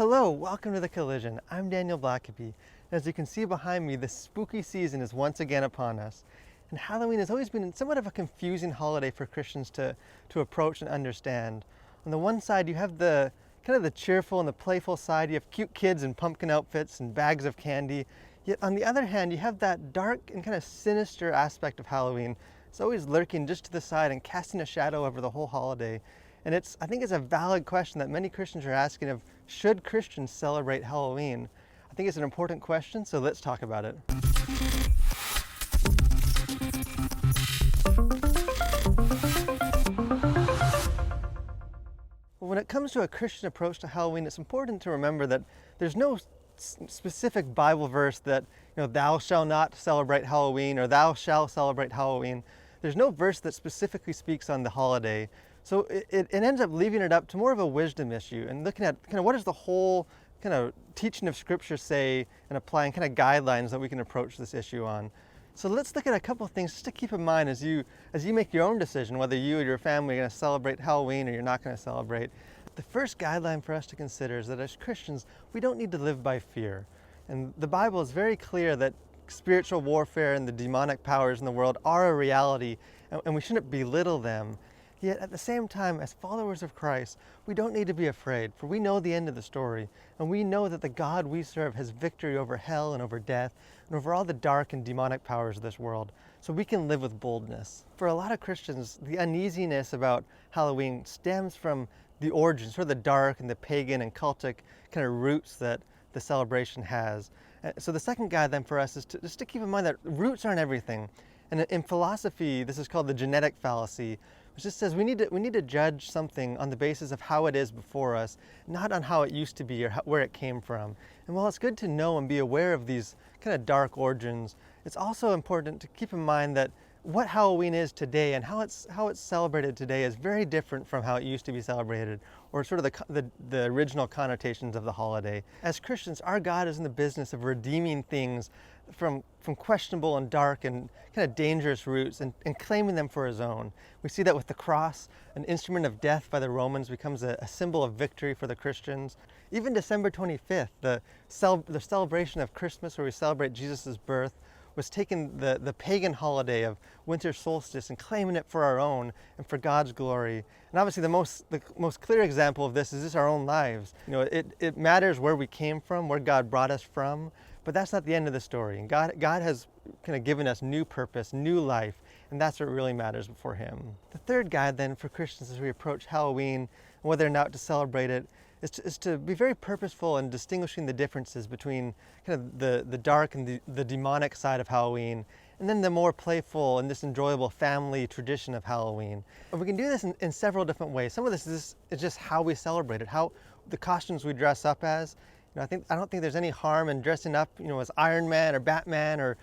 Hello, welcome to The Collision. I'm Daniel Blackaby. As you can see behind me, the spooky season is once again upon us. And Halloween has always been somewhat of a confusing holiday for Christians to approach and understand. On the one side, you have the kind of the cheerful and the playful side. You have cute kids in pumpkin outfits and bags of candy. Yet on the other hand, you have that dark and kind of sinister aspect of Halloween. It's always lurking just to the side and casting a shadow over the whole holiday. And I think it's a valid question that many Christians are asking of, should Christians celebrate Halloween? I think it's an important question, so let's talk about it. When it comes to a Christian approach to Halloween, it's important to remember that there's no specific Bible verse that, thou shalt not celebrate Halloween or thou shalt celebrate Halloween. There's no verse that specifically speaks on the holiday. So it ends up leaving it up to more of a wisdom issue and looking at kind of what does the whole kind of teaching of Scripture say and applying kind of guidelines that we can approach this issue on. So let's look at a couple of things just to keep in mind as you make your own decision whether you or your family are going to celebrate Halloween or you're not going to celebrate. The first guideline for us to consider is that as Christians, we don't need to live by fear. And the Bible is very clear that spiritual warfare and the demonic powers in the world are a reality, and we shouldn't belittle them. Yet at the same time, as followers of Christ, we don't need to be afraid, for we know the end of the story, and we know that the God we serve has victory over hell and over death, and over all the dark and demonic powers of this world, so we can live with boldness. For a lot of Christians, the uneasiness about Halloween stems from the origins, sort of the dark and the pagan and cultic kind of roots that the celebration has. So the second guideline for us is just to keep in mind that roots aren't everything. And in philosophy, this is called the genetic fallacy, which just says we need to judge something on the basis of how it is before us, not on how it used to be or where it came from. And while it's good to know and be aware of these kind of dark origins, it's also important to keep in mind that what Halloween is today and how it's celebrated today is very different from how it used to be celebrated, or sort of the original connotations of the holiday. As Christians, our God is in the business of redeeming things from questionable and dark and kind of dangerous roots and claiming them for his own. We see that with the cross, an instrument of death by the Romans becomes a symbol of victory for the Christians. Even December 25th, the celebration of Christmas, where we celebrate Jesus' birth, was taking the pagan holiday of winter solstice and claiming it for our own and for God's glory. And obviously the most clear example of this is just our own lives. It matters where we came from, where God brought us from, but that's not the end of the story. And God has kind of given us new purpose, new life, and that's what really matters before Him. The third guide then for Christians as we approach Halloween, and whether or not to celebrate it, is to be very purposeful in distinguishing the differences between kind of the dark and the demonic side of Halloween, and then the more playful and this enjoyable family tradition of Halloween. And we can do this in several different ways. Some of this is just how we celebrate it, how the costumes we dress up as. I don't think there's any harm in dressing up, as Iron Man or Batman, or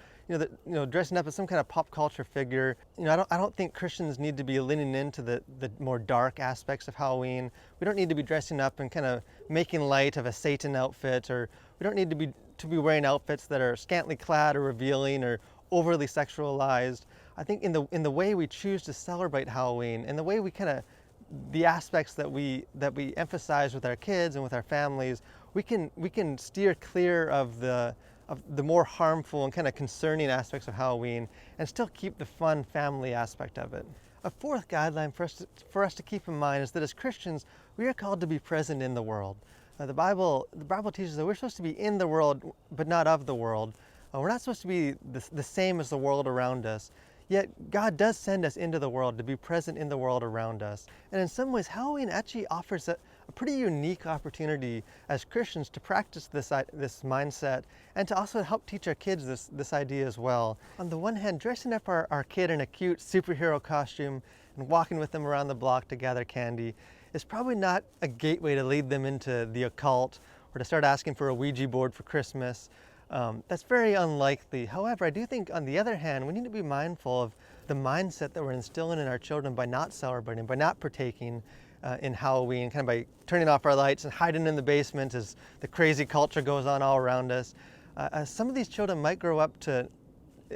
dressing up as some kind of pop culture figure. I don't think Christians need to be leaning into the more dark aspects of Halloween. We don't need to be dressing up and kind of making light of a Satan outfit, or we don't need to be wearing outfits that are scantily clad or revealing or overly sexualized. I think in the way we choose to celebrate Halloween, and the way we the aspects that we emphasize with our kids and with our families, we can steer clear of the more harmful and kind of concerning aspects of Halloween and still keep the fun family aspect of it. A fourth guideline for us to keep in mind is that as Christians, we are called to be present in the world. The Bible teaches that we're supposed to be in the world, but not of the world. We're not supposed to be the same as the world around us. Yet God does send us into the world to be present in the world around us. And in some ways, Halloween actually offers a pretty unique opportunity as Christians to practice this mindset and to also help teach our kids this idea as well. On the one hand, dressing up our kid in a cute superhero costume and walking with them around the block to gather candy is probably not a gateway to lead them into the occult or to start asking for a Ouija board for Christmas. That's very unlikely. However, I do think on the other hand, we need to be mindful of the mindset that we're instilling in our children by not celebrating, by not partaking in Halloween, kind of by turning off our lights and hiding in the basement as the crazy culture goes on all around us. Some of these children might grow up to,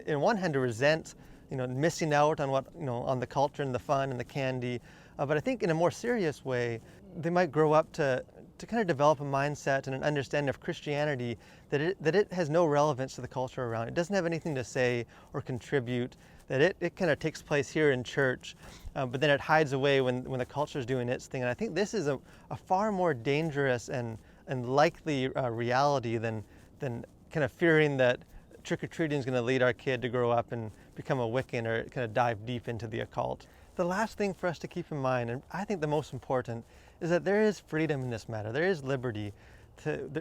in one hand, to resent, missing out on on the culture and the fun and the candy. But I think in a more serious way, they might grow up to to kind of develop a mindset and an understanding of Christianity that it has no relevance to the culture around it. It doesn't have anything to say or contribute, that it kind of takes place here in church, but then it hides away when the culture is doing its thing. And I think this is a far more dangerous and likely reality than kind of fearing that trick-or-treating is going to lead our kid to grow up and become a Wiccan or kind of dive deep into the occult. The last thing for us to keep in mind, and I think the most important, is that there is freedom in this matter. There is liberty.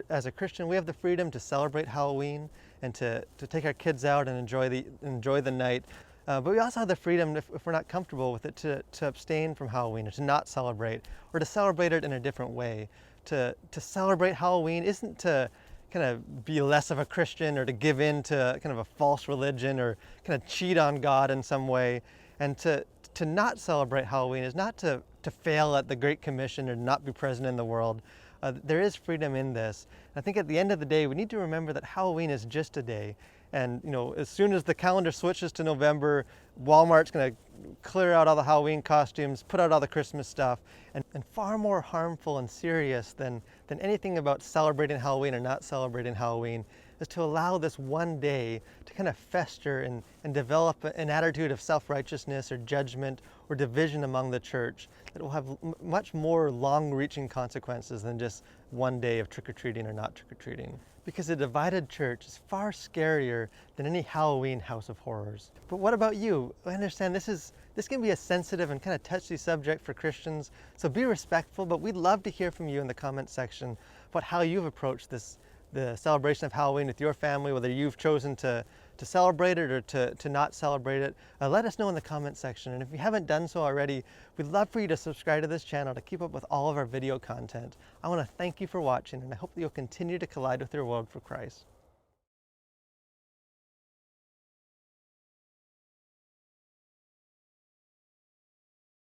As a Christian, we have the freedom to celebrate Halloween and to take our kids out and enjoy the night. But we also have the freedom, if we're not comfortable with it, to abstain from Halloween or to not celebrate, or to celebrate it in a different way. To celebrate Halloween isn't to kind of be less of a Christian or to give in to kind of a false religion or kind of cheat on God in some way. And to not celebrate Halloween is not to fail at the Great Commission or not be present in the world. There is freedom in this. I think at the end of the day, we need to remember that Halloween is just a day. And as soon as the calendar switches to November, Walmart's going to clear out all the Halloween costumes, put out all the Christmas stuff, and far more harmful and serious than anything about celebrating Halloween or not celebrating Halloween is to allow this one day to kind of fester and develop an attitude of self-righteousness or judgment or division among the church that will have much more long-reaching consequences than just one day of trick-or-treating or not trick-or-treating. Because a divided church is far scarier than any Halloween house of horrors. But what about you? I understand this can be a sensitive and kind of touchy subject for Christians, so be respectful, but we'd love to hear from you in the comment section about how you've approached the celebration of Halloween with your family, whether you've chosen to celebrate it or to not celebrate it. Let us know in the comment section, and if you haven't done so already, we'd love for you to subscribe to this channel to keep up with all of our video content. I want to thank you for watching, and I hope that you'll continue to collide with your world for Christ.